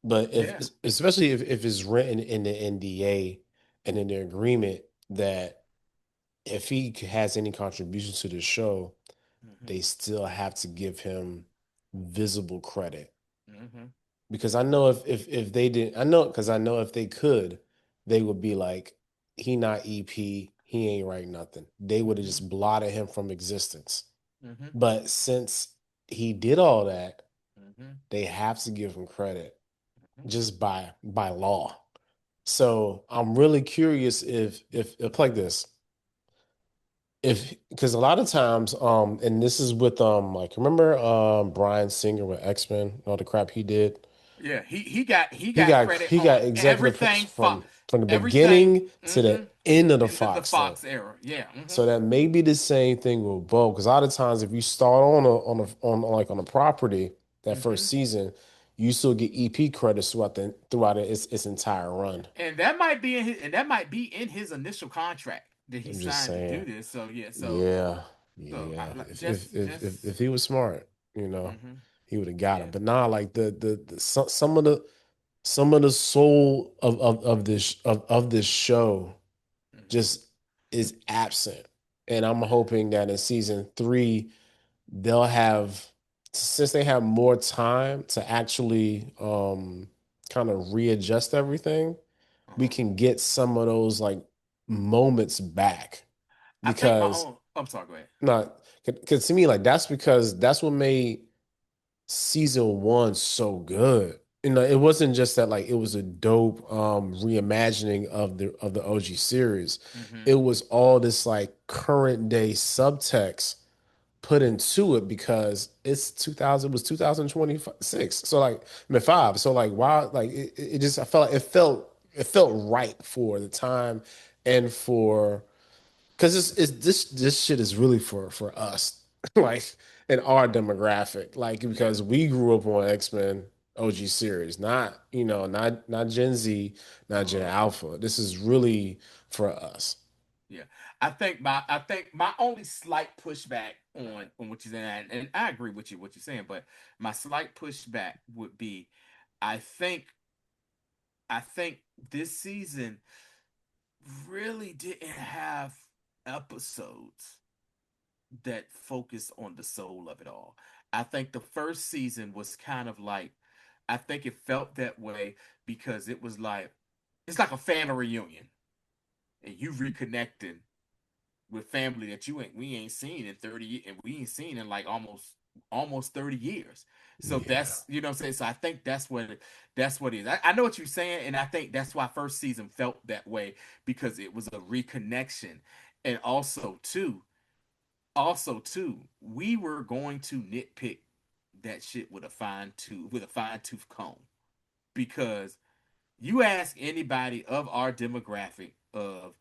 But if Yeah. especially if it's written in the NDA and in the agreement that if he has any contribution to the show, Mm-hmm. they still have to give him visible credit. Mm-hmm. Because I know if they didn't, I know because I know if they could, they would be like, he not EP, he ain't write nothing. They would have Mm-hmm. just blotted him from existence. Mm-hmm. But since he did all that, Mm-hmm. they have to give him credit Mm-hmm. just by law. So I'm really curious if like this, if because a lot of times, and this is with like remember Brian Singer with X-Men, all the crap he did. Yeah, he got credit He got on executive everything. from the Everything. beginning to Mm-hmm. the end of the In the Fox thing. Fox era. Yeah. Mm-hmm. So that may be the same thing with Bo, because a lot of times if you start on a property that Mm-hmm. first season, you still get EP credits throughout its entire run. And that might be in his initial contract that he I'm just signed to do saying. this. So yeah. Yeah, So yeah. If if if if, just. if he was smart, Mm-hmm. he would have got it. Yeah. But nah, like some of the soul of this show Mm-hmm. just is absent. And I'm hoping that in season three, they'll have, since they have more time to actually kind of readjust everything, we Uh-huh. can get some of those like moments back. I think my Because own. I'm sorry. Go ahead. not because to me, like that's because that's what made season one so good. You know, it wasn't just that like it was a dope reimagining of the OG series. Mm-hmm. It was all this like current day subtext put into it because it's 2000 it was 2026. So like I mean five. So like wow, like it just I felt like it felt right for the time and for because it's this shit is really for us like in our demographic like Yeah. because we grew up on X-Men OG series not not Gen Z, not Gen Uh-huh. Alpha. This is really for us. Yeah. I think my only slight pushback on what you're saying, and I agree with you what you're saying, but my slight pushback would be I think I think this season really didn't have episodes that focused on the soul of it all. I think the first season was kind of like I think it felt that way because it was like it's like a family reunion, and you reconnecting with family that we ain't seen in 30, and we ain't seen in like almost 30 years. So Yeah. that's, you know what I'm saying? So I think that's what it is. I know what you're saying, and I think that's why first season felt that way, because it was a reconnection. And also too, we were going to nitpick that shit with a fine tooth comb, because you ask anybody of our demographic of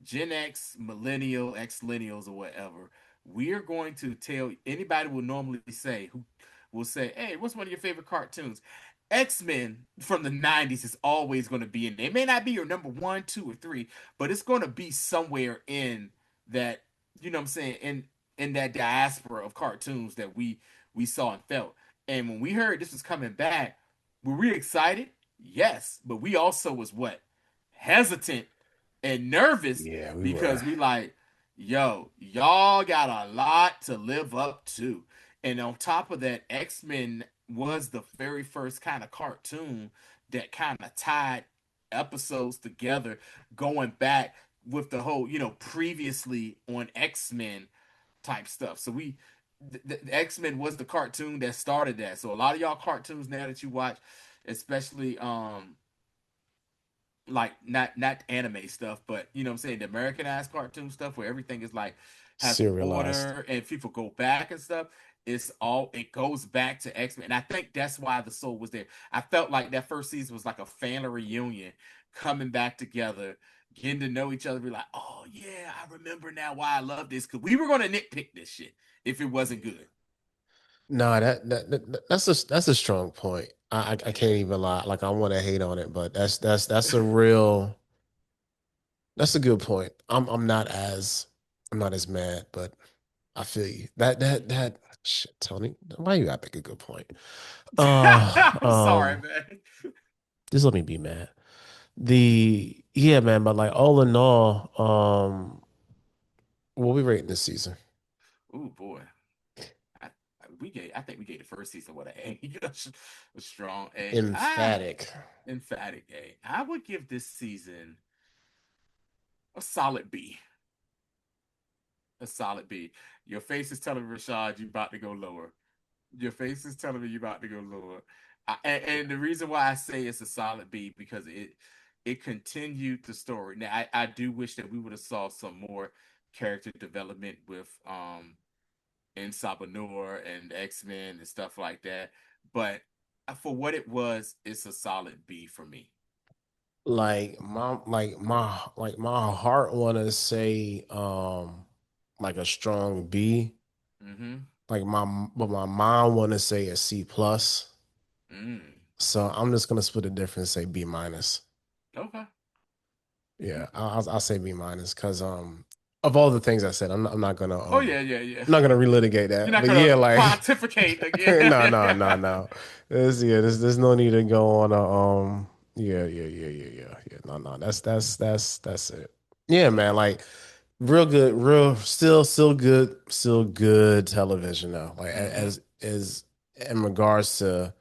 Gen X, Millennial, X Millennials, or whatever, we're going to tell anybody will normally say who will say, "Hey, what's one of your favorite cartoons?" X-Men from the 90s is always going to be in there. It may not be your number one, two, or three, but it's going to be somewhere in that, you know what I'm saying, in that diaspora of cartoons that we saw and felt. And when we heard this was coming back, were we excited? Yes, but we also was what? Hesitant and nervous, Yeah, we were. because we like, yo, y'all got a lot to live up to. And on top of that, X-Men was the very first kind of cartoon that kind of tied episodes together, going back with the whole, previously on X-Men type stuff. So the X-Men was the cartoon that started that. So a lot of y'all cartoons now that you watch, especially like not anime stuff, but you know what I'm saying, the Americanized cartoon stuff where everything is like has Serialized. order and people go back and stuff. It goes back to X-Men. And I think that's why the soul was there. I felt like that first season was like a family reunion, coming back together, getting to know each other, be like, oh yeah, I remember now why I love this. Cause we were gonna nitpick this shit if it wasn't good. No, that's a strong point. I Yeah. can't even lie. Like I want to hate on it, but that's a real that's a good point. I'm not as mad, but I feel you. That shit, Tony. Why you gotta make a good point? Uh I'm sorry, um man. just let me be mad. Yeah, man, but like all in all, what we rating this season? Oh boy. I think we gave the first season what an A, a strong A. Emphatic. Emphatic A. I would give this season a solid B. A solid B. Your face is telling me, Rashad, you about to go lower. Your face is telling me you about to go lower. And the reason why I say it's a solid B, because it continued the story. Now I do wish that we would have saw some more character development with and Sabanur and X-Men and stuff like that. But for what it was, it's a solid B for me. My heart wanna say like a strong B. Mm-hmm. But my mom wanna say a C plus. Mm. So I'm just gonna split the difference, say B minus. Okay. Yeah, Okay. I'll say B minus because of all the things I said, Oh yeah, yeah, yeah. I'm not gonna relitigate You're that. not But yeah, gonna like pontificate no, no, again. no, no. There's no need to go on a yeah. No, no. That's it. Yeah, man. Like real good, real still good television though. Like Mm-hmm. as in regards to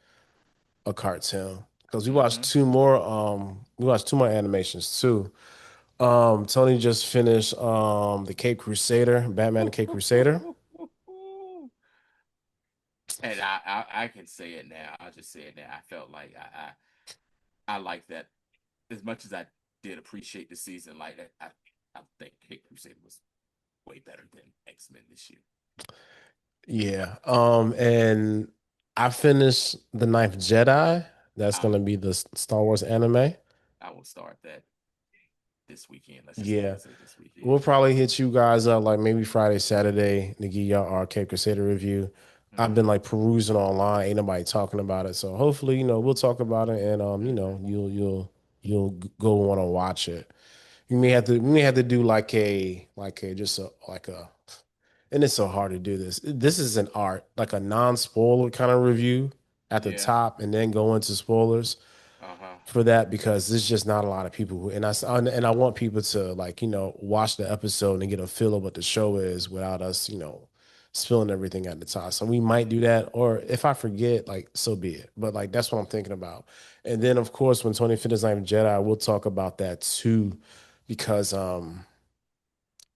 a cartoon. Because Mm-hmm. we watched two more animations too. Tony just finished the Cape Crusader, Batman the Cape Crusader. And I can say it now. I'll just say it now. I felt like I like that as much as I did appreciate the season. Like that, I think Hate Crusade was way better than X-Men this year. Yeah. And I finished The Ninth Jedi. That's I gonna be the Star Wars anime. I will start that this weekend. Let's just go ahead Yeah. and say this We'll weekend. probably hit you guys up like maybe Friday, Saturday to give y'all our Cape Crusader review. I've been Mm-hmm. like perusing online, ain't nobody talking about it. So hopefully, we'll talk about it and you'll go want to watch it. We may have to do like a just a like a and it's so hard to do this. This is an art, like a non-spoiler kind of review at the Yeah. top and then go into spoilers Uh-huh. for that because there's just not a lot of people who and I want people to like watch the episode and get a feel of what the show is without us spilling everything at the top. So we might do that, or if I forget, like so be it. But like that's what I'm thinking about. And then of course when 25th is Night of Jedi, we'll talk about that too, because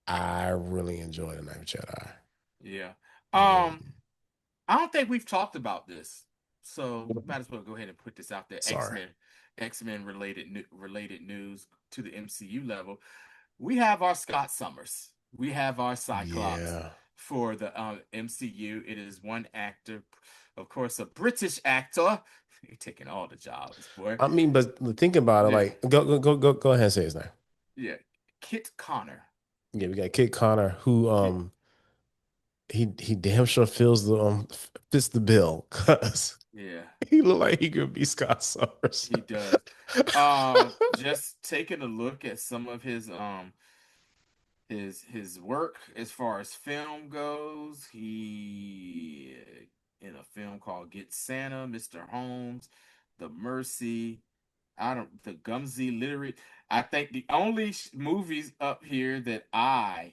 I really enjoy the Night of Jedi. Yeah. Really. Um, I don't think we've talked about this, so might as well go ahead and put this out there. Sorry. X-Men related news to the MCU level. We have our Scott Summers. We have our Cyclops Yeah. for the MCU. It is one actor, of course, a British actor. You're taking all the jobs, boy. I mean, but think about it. Yeah, Like, go ahead and say his name. yeah. Kit Connor. Yeah, we got Kid Connor, who Yeah, he damn sure fills the fits the bill because yeah, he look like he could be Scott Summers. he does. Just taking a look at some of his work as far as film goes. He in a film called Get Santa, Mr. Holmes, The Mercy. I don't the Gumsy Literary. I think the only movies up here that I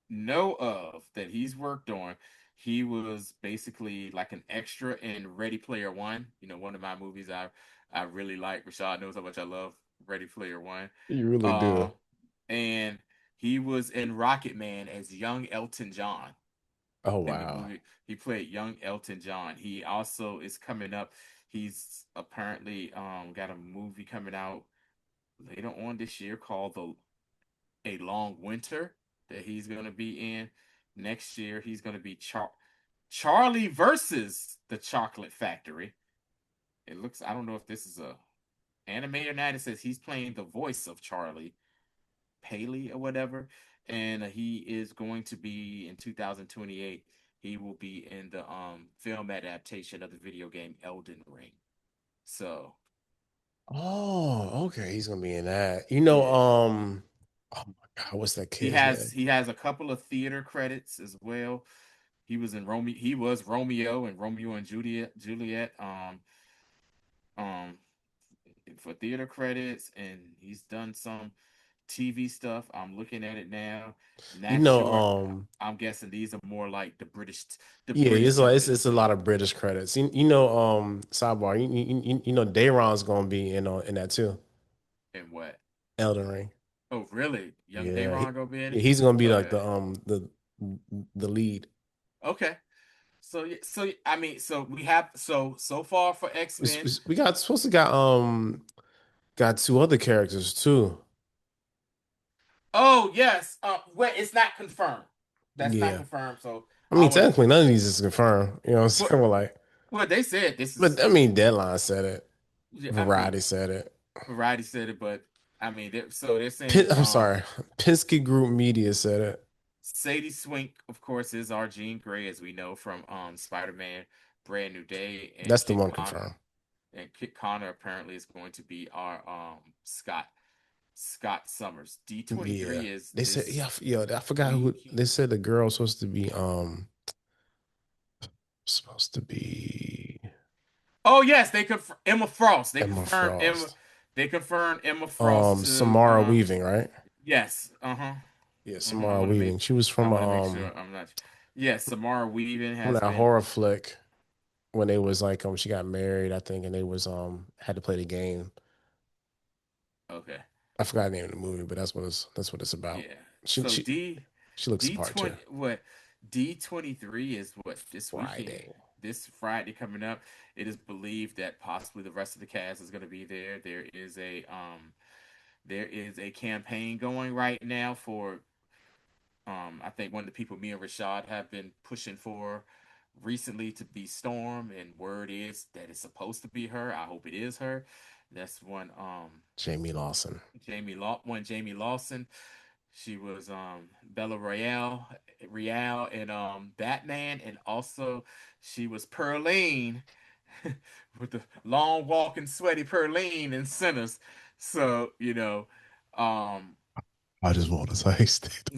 know of that he's worked on, he was basically like an extra in Ready Player One. You know, one of my movies I really like. Rashad knows how much I love Ready Player One. You really Uh, do. and he was in Rocket Man as young Elton John Oh in the wow. movie. He played young Elton John. He also is coming up. He's apparently got a movie coming out later on this year called the A Long Winter that he's gonna be in. Next year he's gonna be Charlie versus the Chocolate Factory. It looks I don't know if this is a anime or not. It says he's playing the voice of Charlie Paley or whatever, and he is going to be in 2028. He will be in the film adaptation of the video game Elden Ring. So Oh, okay. He's gonna be in that. yeah, Oh my God, what's that he kid's has name? he has a couple of theater credits as well. He was in Romeo. He was Romeo and Romeo and Juliet. Um, for theater credits, and he's done some TV stuff. I'm looking at it now. You Not know, sure. I'm guessing these are more like the yeah, British it's like television it's a lot stuff. of British credits. You know, sidebar. You know, Dayron's gonna be in that too. And what? Elden Ring. Oh, really? Young Yeah, Dayron go be in yeah, it? he's gonna be like Okay. the lead. Okay. So yeah, so I mean, so we have so far for X Men. We got supposed to got two other characters too. Oh yes. Well, it's not confirmed. That's not Yeah, confirmed. So I I mean would. technically none of these is confirmed. You know what I'm But saying? Well, like, well, they said this but is. I mean, Deadline said it. Yeah, I mean, Variety said it. Variety said it, but I mean, so they're saying I'm sorry, Penske Group Media said it. Sadie Swink, of course, is our Jean Grey, as we know from Spider-Man: Brand New Day, That's the one confirmed. And Kit Connor apparently is going to be our Scott Summers. Yeah, D23 is they said this yeah. I forgot who week. they said the girl was supposed to be Oh yes, they confirmed Emma Frost. Emma Frost. They confirmed Emma Frost to Samara Weaving, right? yes, uh-huh. Yeah, I Samara want to make Weaving. She was I want to make sure I'm not. Yes, Samara Weaving from has that been horror flick when they was like she got married, I think, and they was had to play the game. okay. I forgot the name of the movie, but that's what it's about. Yeah. She So she she looks the part too. D23 is what this weekend, Friday. this Friday coming up. It is believed that possibly the rest of the cast is going to be there. There is a campaign going right now for I think one of the people me and Rashad have been pushing for recently to be Storm, and word is that it's supposed to be her. I hope it is her. That's Jamie Lawson. Jamie Lawson. She was Bella Real in Batman, and also she was Pearline with the long walking sweaty Pearline in Sinners. So, um I just want to taste it.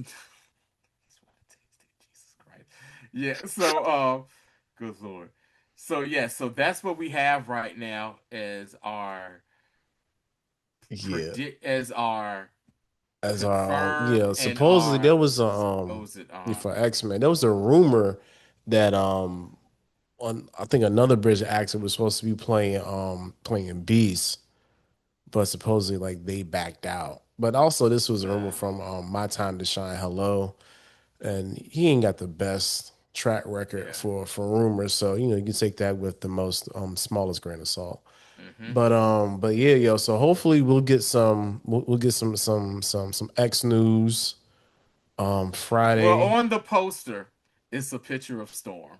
Jesus Christ. Yeah, so good lord. So yeah, so that's what we have right now Yeah. as our As confirmed yeah, and supposedly there our was a supposed for X-Men, there was a rumor that on I think another British actor was supposed to be playing Beast, but supposedly like they backed out. But also this was a rumor from My Time to Shine Hello, and he ain't got the best track record Yeah. for rumors. So you can take that with the most smallest grain of salt. Hmm. But yeah, yo. So hopefully we'll get some X news Well, Friday. on the poster, it's a picture of Storm,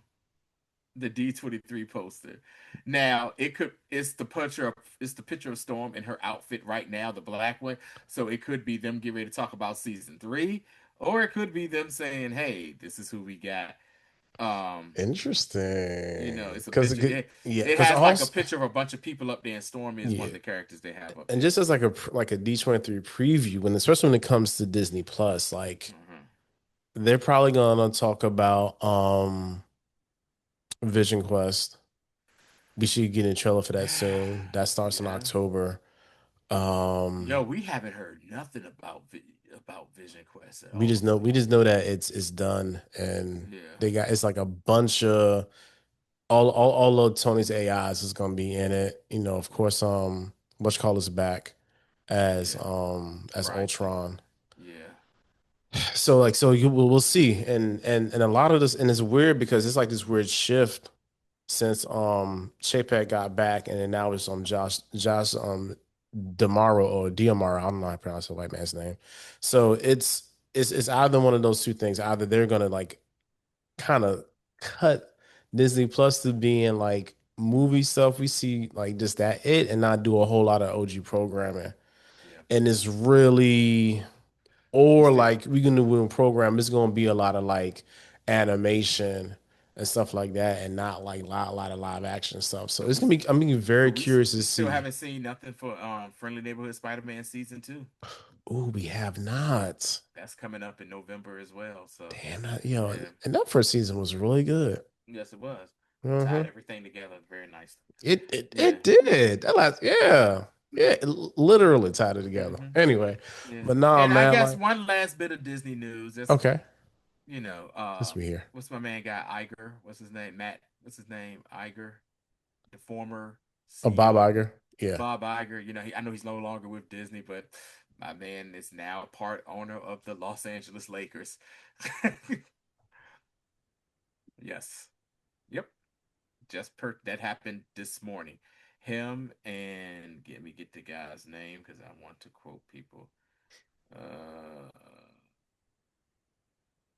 the D23 poster. Now, it's the picture of Storm in her outfit right now, the black one. So it could be them getting ready to talk about season 3, or it could be them saying, "Hey, this is who we got." Um, Interesting, it's a because picture. it, yeah, It because has like a also picture of a bunch of people up there, and Storm is one yeah, of the characters they have up and there. just as like a D23 preview, when especially when it comes to Disney Plus, like Hmm. they're probably gonna talk about Vision Quest. We should get a trailer for that soon. That starts in Yeah. October. Yo, Um, we haven't heard nothing about Vision Quest at we all just know so we far. just know that it's done, and Yeah. they got it's like a bunch of all of Tony's AIs is gonna be in it. Of course, is back Yeah. as Right. Ultron. Yeah. So we'll see, and a lot of this, and it's weird because it's like this weird shift since Chapek got back, and then now it's Josh Damaro or Diamaro. I don't know how to pronounce the white man's name. So it's either one of those two things. Either they're gonna like kind of cut Disney Plus to being like movie stuff we see like just that it and not do a whole lot of OG programming. Yeah. And it's really We or still like we can do a program, it's gonna be a lot of like animation and stuff like that and not like lot of live action stuff. So but it's we gonna be I'm being very but curious to we still see. haven't seen nothing for Friendly Neighborhood Spider-Man season 2. Oh, we have not. That's coming up in November as well. So, Damn that, yeah. and that first season was really good. Yes, it was. Tied Hmm. everything together very nicely. Yeah. It did. That last, yeah. Yeah, it literally tied it together. Hmm. Anyway, Yeah. but nah, And I man, guess like, one last bit of Disney news. That's okay, you know, let's be here. what's my man got? Iger. What's his name? Matt. What's his name? Iger, the former Oh, Bob CEO. Iger. Yeah, Bob Iger. I know he's no longer with Disney, but my man is now part owner of the Los Angeles Lakers. Yes. Yep. That happened this morning. Him and let me get the guy's name because I want to quote people. Uh,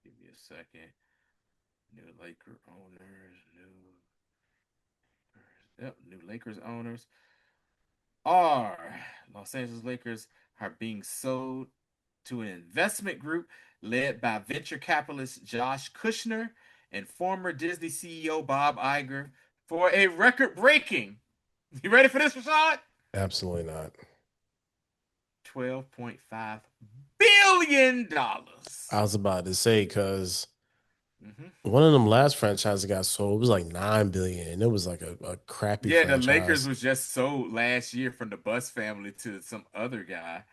Give me a second. New Laker owners. New Lakers owners are Los Angeles Lakers are being sold to an investment group led by venture capitalist Josh Kushner and former Disney CEO Bob Iger for a record-breaking. You ready for this, Rashad? absolutely not. $12.5 billion. I was about to say because Mm-hmm. one of them last franchises got sold. It was like 9 billion, and it was like a crappy Yeah, the Lakers franchise. was just sold last year from the Bus family to some other guy,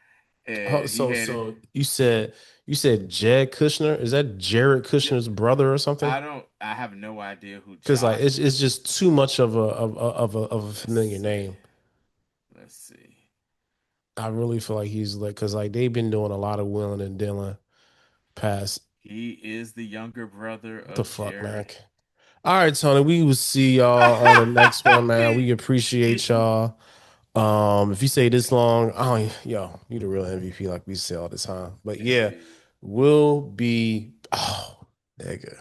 Oh, and he so had it. so you said Jed Kushner? Is that Jared Yeah, Kushner's brother or something? I have no idea who Because like Josh. it's just too much of a Let's familiar see. name. Let's see. I really feel like he's like because like they've been doing a lot of willing and dealing past. He is the younger brother What the of fuck, Jared. man? All right, Tony. We will see y'all on the next one, man. We appreciate Let's y'all. If you say this long, oh yo, you the real MVP, like we say all the time. But yeah, see. we'll be nigga.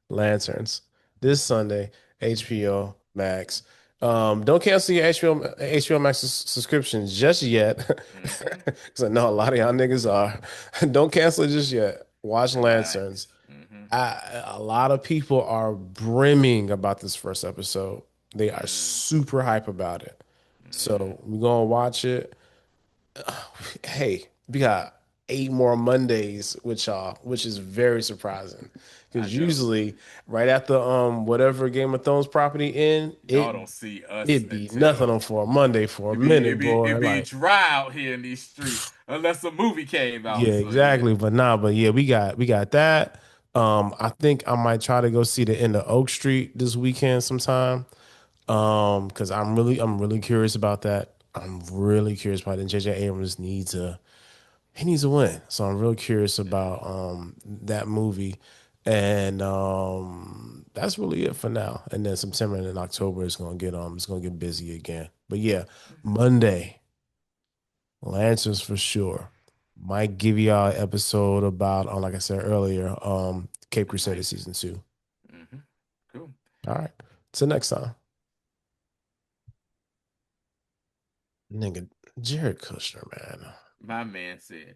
Lanterns this Sunday, HBO Max. Don't cancel your HBO Max subscription just yet, Mm-hmm. because I know a lot of y'all niggas are. Don't cancel it just yet. Watch Lanterns. Relax. Mm-hmm. A lot of people are brimming about this first episode. They are Mm. super hype about it. Mm. So we're gonna watch it. Hey, we got 8 more Mondays with y'all, which is very surprising. I Because know. usually right after whatever Game of Thrones property end, Y'all don't see us it'd be until nothing on for a Monday for a it minute, be boy. it be Like, dry out here in these streets unless a movie came yeah, out. So yeah. exactly. But yeah, we got that. I think I might try to go see the end of Oak Street this weekend sometime. Because I'm really curious about that. I'm really curious about it. And JJ Abrams needs a win. So I'm real curious about that movie. And that's really it for now. And then September and then October is gonna get busy again. But yeah, Monday, Lancers for sure. Might give y'all an episode about like I said earlier, Cape The Crusader Titans. season 2. Hmm. Cool. All right. Till next time. Nigga, Jared Kushner, man. My man said.